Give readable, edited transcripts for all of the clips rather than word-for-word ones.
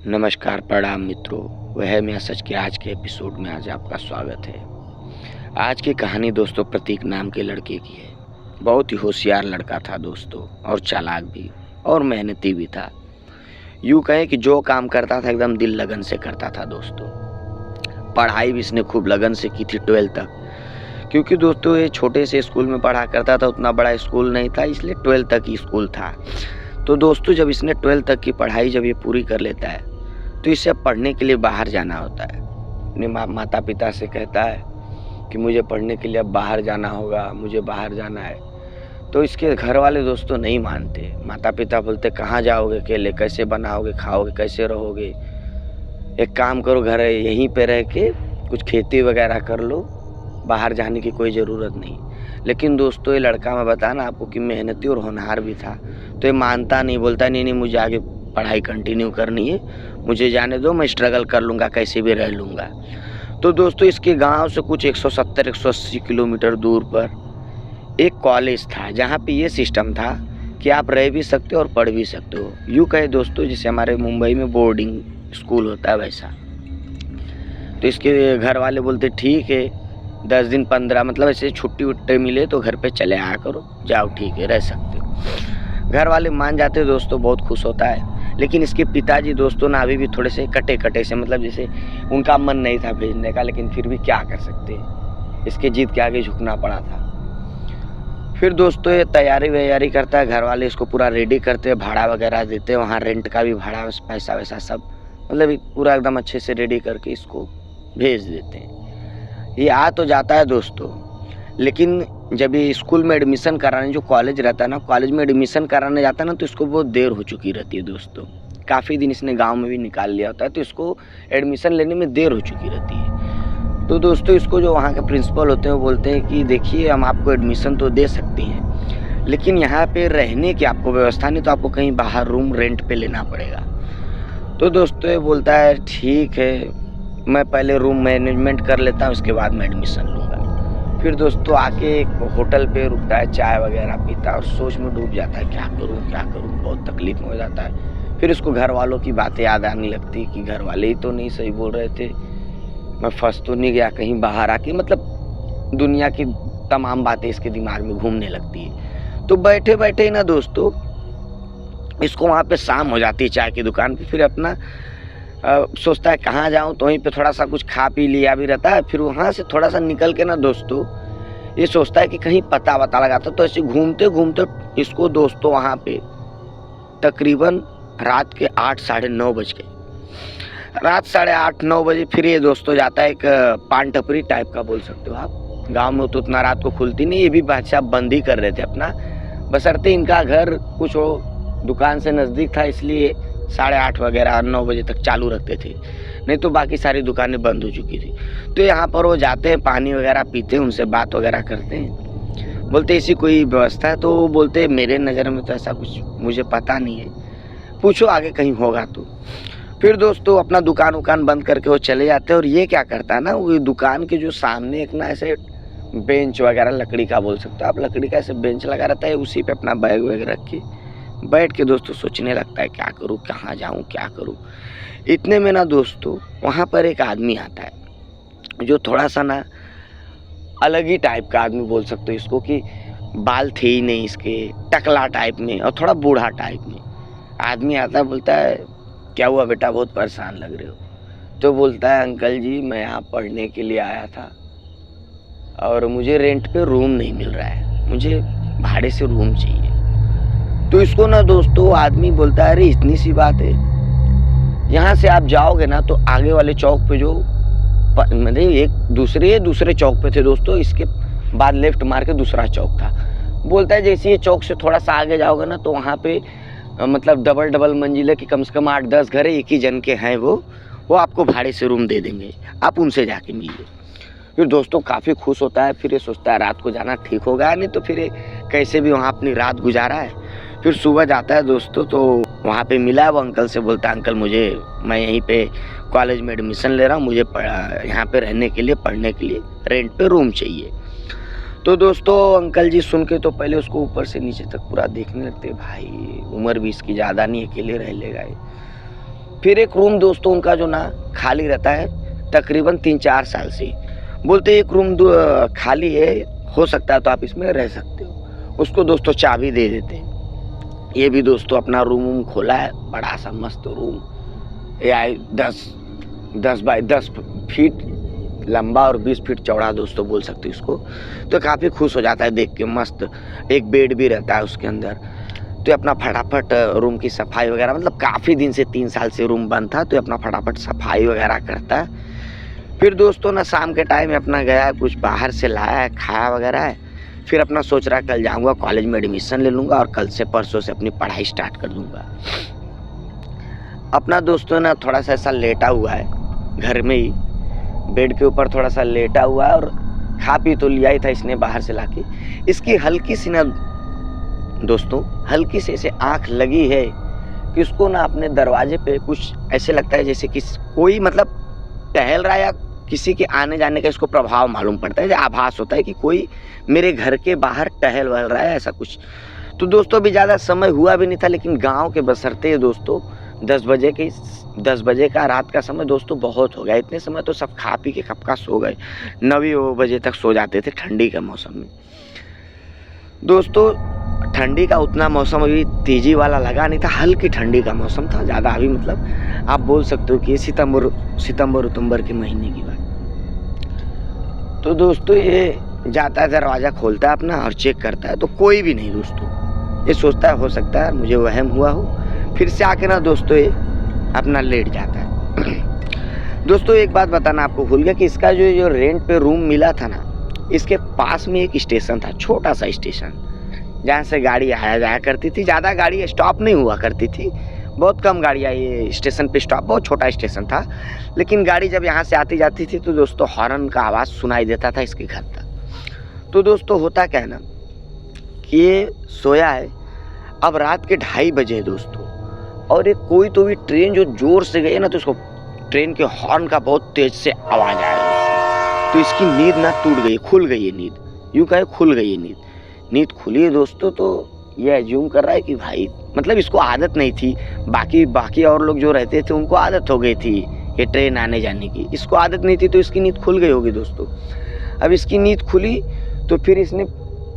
नमस्कार प्रणाम मित्रों, वह मैं सच के आज के एपिसोड में आज आपका स्वागत है। आज की कहानी दोस्तों प्रतीक नाम के लड़के की है। बहुत ही होशियार लड़का था दोस्तों, और चालाक भी और मेहनती भी था। यूँ कहें कि जो काम करता था एकदम दिल लगन से करता था दोस्तों। पढ़ाई भी इसने खूब लगन से की थी 12th तक, क्योंकि दोस्तों ये छोटे से स्कूल में पढ़ा करता था, उतना बड़ा स्कूल नहीं था, इसलिए 12th तक ही स्कूल था। तो दोस्तों जब इसने 12th तक की पढ़ाई जब ये पूरी कर लेता है तो इसे पढ़ने के लिए बाहर जाना होता है। अपने माता पिता से कहता है कि मुझे पढ़ने के लिए अब बाहर जाना होगा, मुझे बाहर जाना है। तो इसके घर वाले दोस्तों नहीं मानते। माता पिता बोलते कहाँ जाओगे अकेले, कैसे बनाओगे, खाओगे, कैसे रहोगे। एक काम करो, घर यहीं पे रह के कुछ खेती वगैरह कर लो, बाहर जाने की कोई ज़रूरत नहीं। लेकिन दोस्तों ये लड़का, मैं बताना आपको कि मेहनती और होनहार भी था। तो ये मानता नहीं, बोलता नहीं मुझे आगे पढ़ाई कंटिन्यू करनी है, मुझे जाने दो, मैं स्ट्रगल कर लूँगा, कैसे भी रह लूँगा। तो दोस्तों इसके गांव से कुछ 170-180 किलोमीटर दूर पर एक कॉलेज था, जहां पे ये सिस्टम था कि आप रह भी सकते हो और पढ़ भी सकते हो। यूँ कहे दोस्तों जैसे हमारे मुंबई में बोर्डिंग स्कूल होता है वैसा। तो इसके घर वाले बोलते ठीक है, 10 दिन 15 मतलब ऐसे छुट्टी वुट्टी मिले तो घर पे चले आया करो, जाओ ठीक है, रह सकते हो। घर वाले मान जाते दोस्तों, बहुत खुश होता है। लेकिन इसके पिताजी दोस्तों ना अभी भी थोड़े से कटे से, मतलब जैसे उनका मन नहीं था भेजने का, लेकिन फिर भी क्या कर सकते हैं, इसके जिद के आगे झुकना पड़ा था। फिर दोस्तों ये तैयारी करता है, घर वाले इसको पूरा रेडी करते हैं, भाड़ा वगैरह देते हैं, वहाँ रेंट का भी भाड़ा पैसा वैसा सब, मतलब पूरा एकदम अच्छे से रेडी करके इसको भेज देते हैं। ये आ तो जाता है दोस्तों, लेकिन जब ये स्कूल में एडमिशन कराने, जो कॉलेज रहता है ना, कॉलेज में एडमिशन कराने जाता है ना, तो इसको बहुत देर हो चुकी रहती है दोस्तों। काफ़ी दिन इसने गांव में भी निकाल लिया होता है, तो इसको एडमिशन लेने में देर हो चुकी रहती है। तो दोस्तों इसको जो वहाँ के प्रिंसिपल होते हैं वो बोलते हैं कि देखिए हम आपको एडमिशन तो दे सकते हैं, लेकिन यहाँ पे रहने की आपको व्यवस्था नहीं, तो आपको कहीं बाहर रूम रेंट पे लेना पड़ेगा। तो दोस्तों ये बोलता है ठीक है, मैं पहले रूम मैनेजमेंट कर लेता हूँ, उसके बाद मैं एडमिशन लूँगा। फिर दोस्तों आके एक होटल पे रुकता है, चाय वगैरह पीता है और सोच में डूब जाता है, क्या करूँ, बहुत तकलीफ में हो जाता है। फिर उसको घर वालों की बातें याद आने लगती कि घर वाले ही तो नहीं सही बोल रहे थे, मैं फंस तो नहीं गया कहीं बाहर आके, मतलब दुनिया की तमाम बातें इसके दिमाग में घूमने लगती है। तो बैठे बैठे ही ना दोस्तों इसको वहाँ पे शाम हो जाती है चाय की दुकान पे। फिर अपना सोचता है कहाँ जाऊँ, तो वहीं पे थोड़ा सा कुछ खा पी लिया भी रहता है। फिर वहाँ से थोड़ा सा निकल के ना दोस्तों ये सोचता है कि कहीं पता वता लगाता। तो ऐसे घूमते घूमते इसको दोस्तों वहाँ पे तकरीबन रात के 8 साढ़े 9 बज गए। रात 8:30-9 बजे फिर ये दोस्तों जाता है एक पान टपरी टाइप का बोल सकते हो आप। गाँव में तो उतना रात को खुलती नहीं, ये भी बादशाह बंद ही कर रहे थे अपना, बशर्ते इनका घर कुछ वो दुकान से नज़दीक था, इसलिए 8:30 वगैरह 9 बजे तक चालू रखते थे, नहीं तो बाकी सारी दुकानें बंद हो चुकी थी। तो यहाँ पर वो जाते हैं, पानी वगैरह पीते हैं, उनसे बात वगैरह करते हैं। बोलते ऐसी कोई व्यवस्था है? तो वो बोलते मेरे नज़र में तो ऐसा कुछ मुझे पता नहीं है, पूछो आगे कहीं होगा तो। फिर दोस्तों अपना दुकान उकान बंद करके वो चले जाते हैं। और ये क्या करता है ना, वो दुकान के जो सामने एक ना ऐसे बेंच वगैरह, लकड़ी का बोल सकते हो आप, लकड़ी का ऐसे बेंच लगा रहता है, उसी पे अपना बैग वैग रख के बैठ के दोस्तों सोचने लगता है क्या करूँ, कहाँ जाऊँ, क्या करूँ। इतने में ना दोस्तों वहाँ पर एक आदमी आता है, जो थोड़ा सा ना अलग ही टाइप का आदमी बोल सकते हो इसको, कि बाल थे ही नहीं इसके, टकला टाइप में और थोड़ा बूढ़ा टाइप में आदमी आता है। बोलता है क्या हुआ बेटा, बहुत परेशान लग रहे हो? तो बोलता है अंकल जी मैं यहाँ पढ़ने के लिए आया था और मुझे रेंट पे रूम नहीं मिल रहा है, मुझे भाड़े से रूम चाहिए। तो इसको ना दोस्तों आदमी बोलता है अरे इतनी सी बात है, यहाँ से आप जाओगे ना तो आगे वाले चौक पे जो मतलब एक दूसरे चौक पे थे दोस्तों, इसके बाद लेफ्ट मार के दूसरा चौक था। बोलता है जैसे ये चौक से थोड़ा सा आगे जाओगे ना तो वहाँ पे मतलब डबल मंजिले की कम से कम 8-10 घर है, एक ही जन के हैं, वो आपको भाड़े से रूम दे देंगे, आप उनसे जाके मिलिए। फिर दोस्तों काफ़ी खुश होता है। फिर ये सोचता है रात को जाना ठीक होगा, नहीं तो फिर कैसे भी वहाँ अपनी रात गुजारा है। फिर सुबह जाता है दोस्तों, तो वहाँ पे मिला वो अंकल से, बोलता है अंकल मैं यहीं पे कॉलेज में एडमिशन ले रहा हूँ, मुझे यहाँ पे रहने के लिए, पढ़ने के लिए रेंट पे रूम चाहिए। तो दोस्तों अंकल जी सुन के तो पहले उसको ऊपर से नीचे तक पूरा देखने लगते, भाई उम्र भी इसकी ज़्यादा नहीं, अकेले रह लेगा। फिर एक रूम दोस्तों उनका जो ना खाली रहता है तकरीबन 3-4 साल से। बोलते एक रूम खाली है, हो सकता है तो आप इसमें रह सकते हो। उसको दोस्तों चाबी दे देते हैं। ये भी दोस्तों अपना रूम खोला है, बड़ा सा मस्त रूम, ये 10 बाय 10 फीट लंबा और 20 फीट चौड़ा दोस्तों बोल सकते हो इसको। तो काफ़ी खुश हो जाता है देख के। मस्त एक बेड भी रहता है उसके अंदर। तो अपना फटाफट रूम की सफाई वगैरह, मतलब काफ़ी दिन से 3 साल से रूम बंद था, तो अपना फटाफट सफाई वगैरह करता है। फिर दोस्तों ना शाम के टाइम अपना गया, कुछ बाहर से लाया है, खाया वगैरह है। फिर अपना सोच रहा है कल जाऊँगा कॉलेज में एडमिशन ले लूँगा और कल से परसों से अपनी पढ़ाई स्टार्ट कर दूँगा। अपना दोस्तों ना थोड़ा सा ऐसा लेटा हुआ है घर में ही, बेड के ऊपर थोड़ा सा लेटा हुआ है, और खा पी तो लिया ही था इसने बाहर से लाके। इसकी हल्की सी ना दोस्तों, हल्की से ऐसे आँख लगी है कि उसको ना अपने दरवाजे पे कुछ ऐसे लगता है जैसे कि कोई मतलब टहल रहा है, या किसी के आने जाने का इसको प्रभाव मालूम पड़ता है, आभास होता है कि कोई मेरे घर के बाहर टहल वहल रहा है, ऐसा कुछ। तो दोस्तों अभी ज़्यादा समय हुआ भी नहीं था, लेकिन गाँव के बसरते दोस्तों 10 बजे का रात का समय दोस्तों बहुत हो गया। इतने समय तो सब खा पी के कब का सो गए, 9 बजे तक सो जाते थे ठंडी के मौसम में। दोस्तों ठंडी का उतना मौसम अभी तेजी वाला लगा नहीं था, हल्की ठंडी का मौसम था, ज़्यादा अभी मतलब आप बोल सकते हो कि सितंबर के महीने की बात। तो दोस्तों ये जाता है, दरवाज़ा खोलता है अपना और चेक करता है, तो कोई भी नहीं दोस्तों। ये सोचता है हो सकता है मुझे वहम हुआ हो। फिर से आके ना दोस्तों ये अपना लेट जाता है। दोस्तों एक बात बताना आपको भूल गया कि इसका जो रेंट पे रूम मिला था ना, इसके पास में एक स्टेशन था, छोटा सा स्टेशन, जहाँ से गाड़ी आया जाया करती थी। ज़्यादा गाड़ी स्टॉप नहीं हुआ करती थी, बहुत कम गाड़ियाँ ये स्टेशन पे स्टॉप, बहुत छोटा स्टेशन था। लेकिन गाड़ी जब यहाँ से आती जाती थी तो दोस्तों हॉर्न का आवाज़ सुनाई देता था इसके घर तक। तो दोस्तों होता क्या है ना कि ये सोया है, अब रात के 2:30 बजे है दोस्तों, और एक कोई तो भी ट्रेन जो जोर से गई ना, तो उसको ट्रेन के हॉर्न का बहुत तेज से आवाज़ आया दोस्तों। तो इसकी नींद ना टूट गई, खुल गई है नींद, यूँ कहे खुल गई है नींद खुली है दोस्तों। तो ये एज्यूम कर रहा है कि भाई मतलब इसको आदत नहीं थी, बाकी और लोग जो रहते थे उनको आदत हो गई थी ये ट्रेन आने जाने की, इसको आदत नहीं थी, तो इसकी नींद खुल गई होगी दोस्तों। अब इसकी नींद खुली तो फिर इसने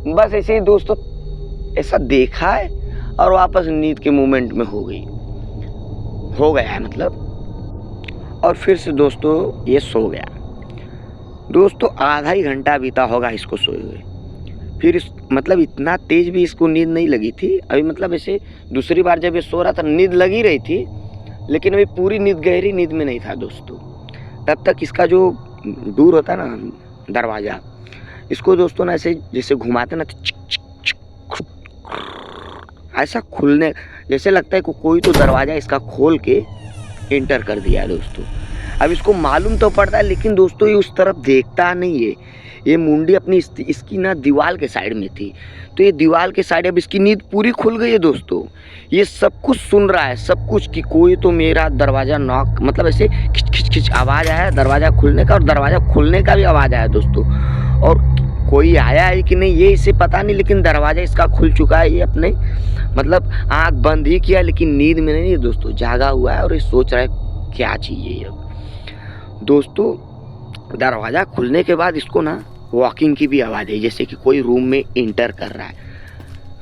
बस ऐसे ही दोस्तों ऐसा देखा है और वापस नींद के मोमेंट में हो गया है मतलब। और फिर से दोस्तों ये सो गया। दोस्तों आधा ही घंटा बीता होगा इसको सोए हुए। फिर इस मतलब इतना तेज भी इसको नींद नहीं लगी थी अभी, मतलब ऐसे दूसरी बार जब ये सो रहा था नींद लगी रही थी, लेकिन अभी पूरी नींद गहरी नींद में नहीं था दोस्तों। तब तक इसका जो डोर होता है ना दरवाज़ा, इसको दोस्तों ना ऐसे जैसे घुमाते ना ऐसा खुलने जैसे लगता है कोई तो दरवाज़ा इसका खोल के एंटर कर दिया है दोस्तों। अब इसको मालूम तो पड़ता है, लेकिन दोस्तों ये उस तरफ देखता नहीं है। ये मुंडी अपनी इसकी ना दीवार के साइड में थी, तो ये दीवार के साइड, अब इसकी नींद पूरी खुल गई है दोस्तों। ये सब कुछ सुन रहा है, सब कुछ, कि कोई तो मेरा दरवाज़ा नॉक, मतलब ऐसे खिच खिच आवाज़ आया है दरवाज़ा खुलने का, और दरवाज़ा खुलने का भी आवाज़ आया दोस्तों। और कोई आया है कि नहीं ये इसे पता नहीं, लेकिन दरवाज़ा इसका खुल चुका है। ये अपने मतलब आँख बंद ही किया, लेकिन नींद में नहीं है दोस्तों, जागा हुआ है और ये सोच रहा है क्या चाहिए अब दोस्तों। दरवाज़ा खुलने के बाद इसको ना वॉकिंग की भी आवाज़ आई, जैसे कि कोई रूम में इंटर कर रहा है।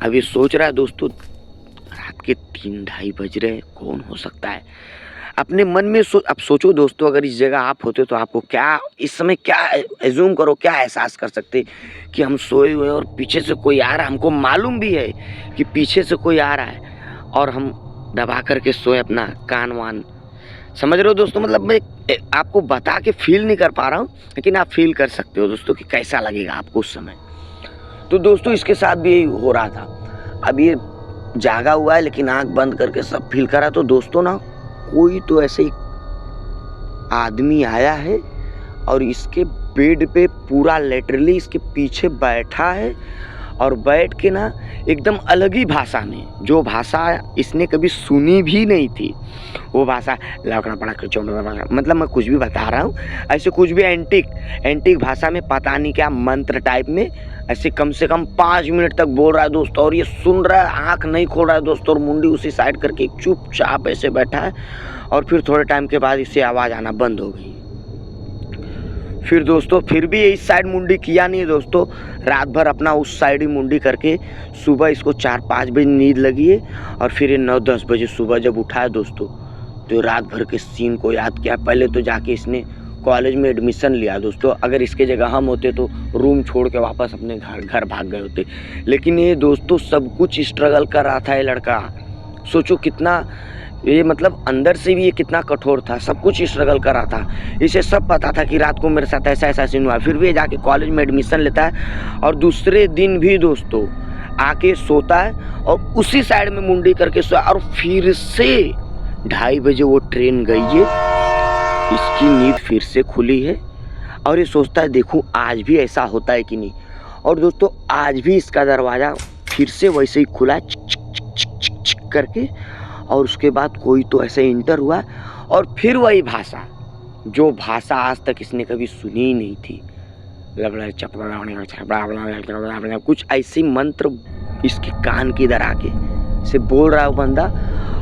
अब ये सोच रहा है दोस्तों रात के 3-2:30 बज रहे हैं, कौन हो सकता है। अपने मन में अब सोचो दोस्तों, अगर इस जगह आप होते तो आपको क्या इस समय क्या एज्यूम करो, क्या एहसास कर सकते कि हम सोए हुए और पीछे से कोई आ रहा है, हमको मालूम भी है कि पीछे से कोई आ रहा है, और हम दबा करके सोए अपना कान वान, समझ रहे हो दोस्तों। मतलब मैं आपको बता के फील नहीं कर पा रहा हूँ, लेकिन आप फील कर सकते हो दोस्तों कि कैसा लगेगा आपको उस समय। तो दोस्तों इसके साथ भी यही हो रहा था। अब ये जागा हुआ है लेकिन आंख बंद करके सब फील कर रहा। तो दोस्तों ना कोई तो ऐसे ही आदमी आया है और इसके बेड पे पूरा लिटरली इसके पीछे बैठा है, और बैठ के ना एकदम अलग ही भाषा में, जो भाषा इसने कभी सुनी भी नहीं थी, वो भाषा लकड़ा पड़ा मतलब मैं कुछ भी बता रहा हूँ, ऐसे कुछ भी एंटिक भाषा में, पता नहीं क्या मंत्र टाइप में, ऐसे कम से कम 5 मिनट तक बोल रहा है दोस्तों। और ये सुन रहा है, आँख नहीं खोल रहा है दोस्तों, और मुंडी उसी साइड करके चुपचाप ऐसे बैठा है। और फिर थोड़े टाइम के बाद इससे आवाज़ आना बंद हो गई। फिर दोस्तों फिर भी इस साइड मुंडी किया नहीं दोस्तों, रात भर अपना उस साइड ही मुंडी करके सुबह इसको 4-5 बजे नींद लगी है और फिर ये 9-10 बजे सुबह जब उठा है दोस्तों तो रात भर के सीन को याद किया। पहले तो जाके इसने कॉलेज में एडमिशन लिया दोस्तों, अगर इसके जगह हम होते तो रूम छोड़ के वापस अपने घर भाग गए होते। लेकिन ये दोस्तों सब कुछ स्ट्रगल कर रहा था ये लड़का, सोचो कितना ये मतलब अंदर से भी ये कितना कठोर था, सब कुछ स्ट्रगल कर रहा था। इसे सब पता था कि रात को मेरे साथ ऐसा ऐसा सीन हुआ, फिर भी ये जाके कॉलेज में एडमिशन लेता है और दूसरे दिन भी दोस्तों आके सोता है और उसी साइड में मुंडी करके सोया और फिर से 2:30 बजे वो ट्रेन गई है, इसकी नींद फिर से खुली है और ये सोचता है देखूं आज भी ऐसा होता है कि नहीं। और दोस्तों आज भी इसका दरवाज़ा फिर से वैसे ही खुला है चिक चिक चिक चिक चिक चिक करके, और उसके बाद कोई तो ऐसे इंटर हुआ और फिर वही भाषा, जो भाषा आज तक इसने कभी सुनी ही नहीं थी, कुछ ऐसी मंत्र इसके कान की इधर आके से बोल रहा है वो बंदा।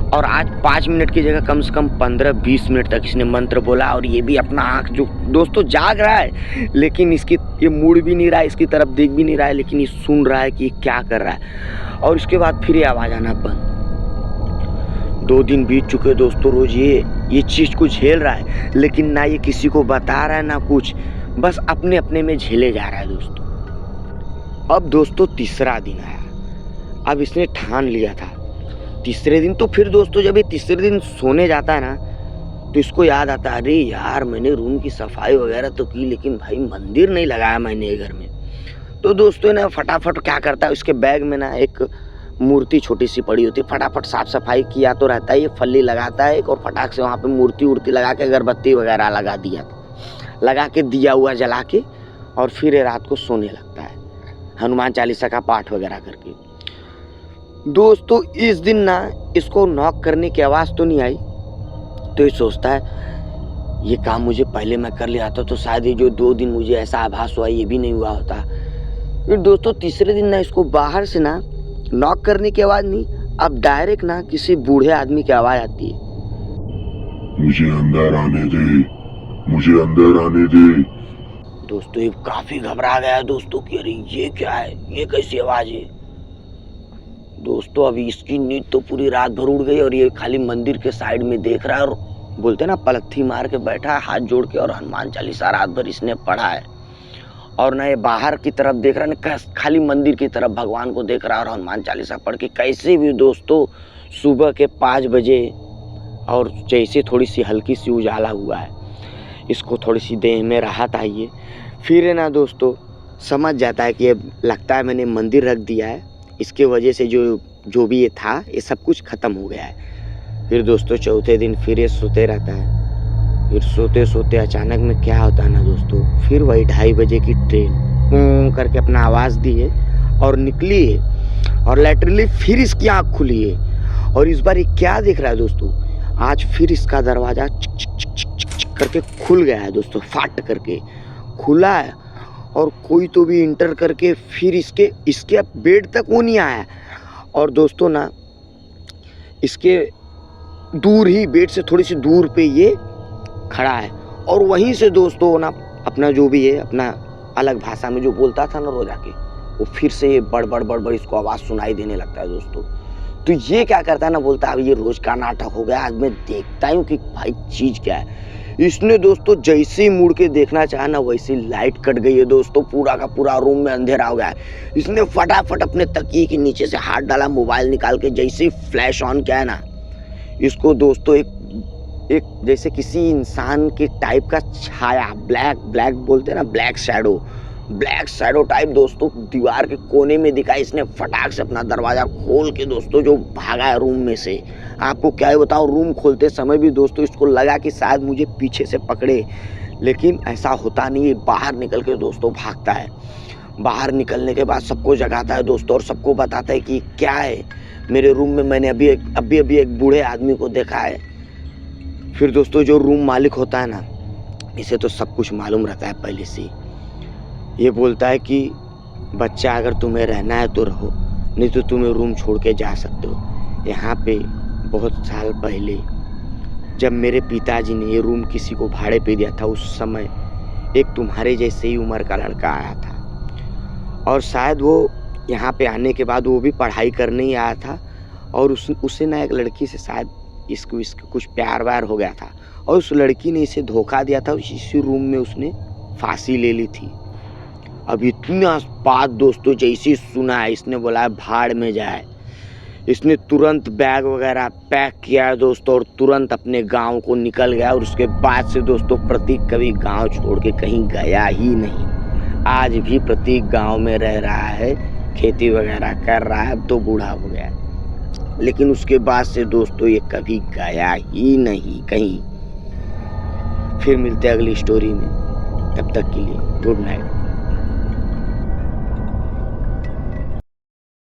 और आज 5 मिनट की जगह कम से कम 15-20 मिनट तक इसने मंत्र बोला और ये भी अपना आँख जो दोस्तों जाग रहा है, लेकिन इसकी ये मुड़ भी नहीं रहा है, इसकी तरफ देख भी नहीं रहा है, लेकिन ये सुन रहा है कि ये क्या कर रहा है। और उसके बाद फिर ये आवाज़ आना बंद। 2 दिन बीत चुके दोस्तों, रोज ये चीज़ को झेल रहा है, लेकिन ना ये किसी को बता रहा है ना कुछ, बस अपने अपने में झेले जा रहा है दोस्तों। अब दोस्तों तीसरा दिन आया, अब इसने ठान लिया था तीसरे दिन। तो फिर दोस्तों जब ये तीसरे दिन सोने जाता है ना तो इसको याद आता है अरे यार मैंने रूम की सफाई वगैरह तो की, लेकिन भाई मंदिर नहीं लगाया मैंने घर में। तो दोस्तों ना फटाफट क्या करता है, उसके बैग में ना एक मूर्ति छोटी सी पड़ी होती है, फटाफट साफ सफाई किया तो रहता है, ये फल्ली लगाता है एक और फटाक से वहाँ पे मूर्ति लगा के अगरबत्ती वगैरह लगा के दिया हुआ जला के, और फिर ये रात को सोने लगता है हनुमान चालीसा का पाठ वगैरह करके। दोस्तों इस दिन ना इसको नॉक करने की आवाज़ तो नहीं आई, तो ये सोचता है ये काम मुझे पहले मैं कर लिया था तो शायद ये जो 2 दिन मुझे ऐसा आभास हुआ ये भी नहीं हुआ होता। फिर दोस्तों तीसरे दिन ना इसको बाहर से ना नॉक करने की आवाज़ नहीं, अब डायरेक्ट ना किसी बूढ़े आदमी की आवाज़ आती है, मुझे अंदर आने दे, मुझे अंदर आने दे। दोस्तों ये काफ़ी घबरा गया दोस्तों कि अरे ये क्या है, ये कैसी आवाज़ है। दोस्तों अभी इसकी नींद तो पूरी रात भर उड़ गई और ये खाली मंदिर के साइड में देख रहा है और बोलते ना पलथी मार के बैठा है हाथ जोड़ के, और हनुमान चालीसा रात भर इसने पढ़ा है। और ना ये बाहर की तरफ देख रहा है ना, खाली मंदिर की तरफ भगवान को देख रहा है और हनुमान चालीसा पढ़ के कैसे भी दोस्तों सुबह के 5 बजे, और जैसे थोड़ी सी हल्की सी उजाला हुआ है, इसको थोड़ी सी देह में राहत आई है। फिर है ना दोस्तों समझ जाता है कि ये लगता है मैंने मंदिर रख दिया है, इसके वजह से जो भी ये था ये सब कुछ ख़त्म हो गया है। फिर दोस्तों चौथे दिन फिर ये सोते रहता है, फिर सोते सोते अचानक में क्या होता है ना दोस्तों, फिर वही 2:30 बजे की ट्रेन करके अपना आवाज़ दी है और निकली है, और लैटरली फिर इसकी आँख खुली है और इस बार ये क्या देख रहा है दोस्तों, आज फिर इसका दरवाज़ा चिक चिक चिक चिक चिक चिक करके खुल गया है दोस्तों, फाट करके खुला है और कोई तो भी इंटर करके फिर इसके बेड तक वो नहीं आया। और दोस्तों ना इसके दूर ही बेड से थोड़ी सी दूर पे ये खड़ा है और वहीं से दोस्तों ना अपना जो भी है अपना अलग भाषा में जो बोलता था ना रोज आके, वो फिर से ये बड़ इसको आवाज़ सुनाई देने लगता है दोस्तों। तो ये क्या करता है ना, बोलता है अब ये रोज का नाटक हो गया, आज मैं देखता हूँ कि भाई चीज़ क्या है। इसने दोस्तों जैसे ही मुड़ के देखना चाहा ना वैसे ही लाइट कट गई है दोस्तों, पूरा का पूरा रूम में अंधेरा हो गया है। इसने फटाफट अपने तकिए के नीचे से हाथ डाला, मोबाइल निकाल के जैसे ही फ्लैश ऑन किया ना, इसको दोस्तों एक जैसे किसी इंसान के टाइप का छाया, ब्लैक बोलते हैं ना, ब्लैक शैडो टाइप दोस्तों दीवार के कोने में दिखा। इसने फटाक से अपना दरवाज़ा खोल के दोस्तों जो भागा है रूम में से। आपको क्या ही बताऊं, रूम खोलते समय भी दोस्तों इसको लगा कि शायद मुझे पीछे से पकड़े, लेकिन ऐसा होता नहीं है। बाहर निकल के दोस्तों भागता है, बाहर निकलने के बाद सबको जगाता है दोस्तों और सबको बताता है कि क्या है मेरे रूम में, मैंने अभी एक बूढ़े आदमी को देखा है। फिर दोस्तों जो रूम मालिक होता है ना, इसे तो सब कुछ मालूम रहता है पहले से। ये बोलता है कि बच्चा अगर तुम्हें रहना है तो रहो, नहीं तो तुम्हें रूम छोड़ के जा सकते हो। यहाँ पे बहुत साल पहले जब मेरे पिताजी ने ये रूम किसी को भाड़े पे दिया था, उस समय एक तुम्हारे जैसे ही उम्र का लड़का आया था और शायद वो यहाँ पे आने के बाद वो भी पढ़ाई करने ही आया था और उसे ना एक लड़की से शायद इसको कुछ प्यार व्यार हो गया था और उस लड़की ने इसे धोखा दिया था। इसी रूम में उसने फांसी ले ली थी। अब इतना बात दोस्तों जैसे सुना है, इसने बोला भाड़ में जाए। इसने तुरंत बैग वगैरह पैक किया दोस्तों और तुरंत अपने गांव को निकल गया और उसके बाद से दोस्तों प्रतीक कभी गांव छोड़ के कहीं गया ही नहीं। आज भी प्रतीक गांव में रह रहा है, खेती वगैरह कर रहा है, अब तो बूढ़ा हो गया है, लेकिन उसके बाद से दोस्तों ये कभी गया ही नहीं कहीं। फिर मिलते हैं अगली स्टोरी में, तब तक के लिए गुड नाइट।